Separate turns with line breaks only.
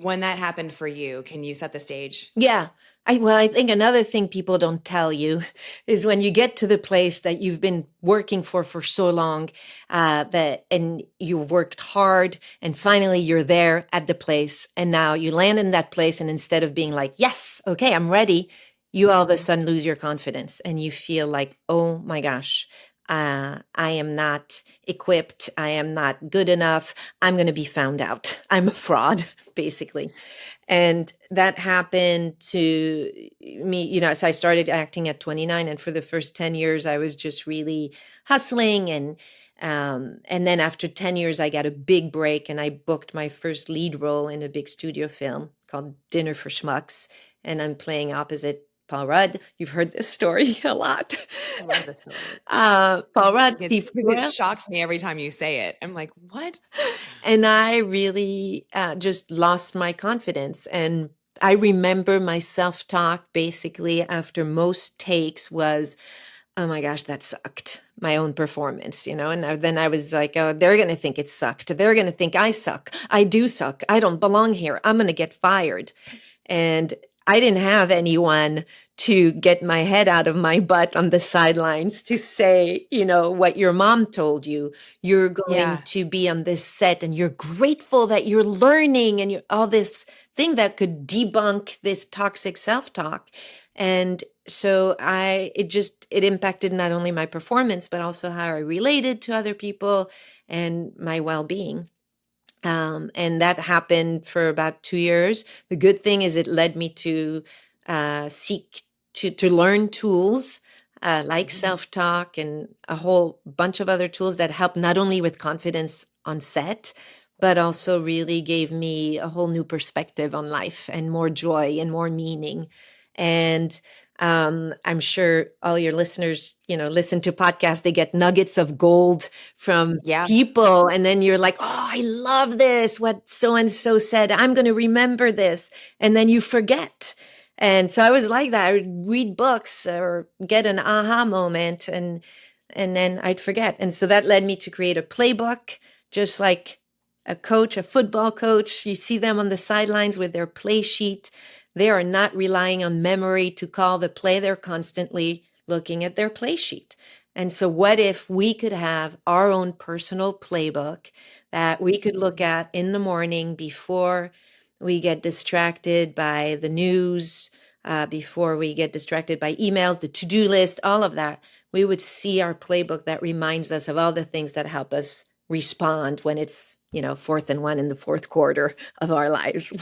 when that happened for you, can you set the stage?
Yeah. I think another thing people don't tell you is when you get to the place that you've been working for so long, and you've worked hard, and finally you're there at the place, and now you land in that place, and instead of being like, yes, okay, I'm ready, you all of a sudden lose your confidence, and you feel like, oh my gosh, I am not equipped. I am not good enough. I'm going to be found out. I'm a fraud, basically. And that happened to me, so I started acting at 29, and for the first 10 years I was just really hustling, and then after 10 years I got a big break, and I booked my first lead role in a big studio film called Dinner for Schmucks, and I'm playing opposite Paul Rudd. You've heard this story a lot.
I love this story.
Paul Rudd,
Because
Steve
it
Carell.
shocks me every time you say it. I'm like, what?
And I really just lost my confidence. And I remember my self-talk basically after most takes was, oh my gosh, that sucked. My own performance, and then I was like, oh, they're going to think it sucked. They're going to think I suck. I do suck. I don't belong here. I'm going to get fired. And I didn't have anyone to get my head out of my butt on the sidelines to say, what your mom told you. You're going to be on this set and you're grateful that you're learning, and all this thing that could debunk this toxic self-talk. And so it impacted not only my performance, but also how I related to other people and my well-being. And that happened for about 2 years. The good thing is it led me to seek to learn tools like self-talk and a whole bunch of other tools that help not only with confidence on set, but also really gave me a whole new perspective on life and more joy and more meaning. And I'm sure all your listeners, listen to podcasts, they get nuggets of gold from people. And then you're like, oh, I love this. What so-and-so said, I'm going to remember this. And then you forget. And so I was like that. I would read books or get an aha moment, and then I'd forget. And so that led me to create a playbook, just like a coach, a football coach. You see them on the sidelines with their play sheet. They are not relying on memory to call the play. They're constantly looking at their play sheet. And so what if we could have our own personal playbook that we could look at in the morning before we get distracted by the news, before we get distracted by emails, the to-do list, all of that. We would see our playbook that reminds us of all the things that help us respond when it's, 4th and 1 in the fourth quarter of our lives.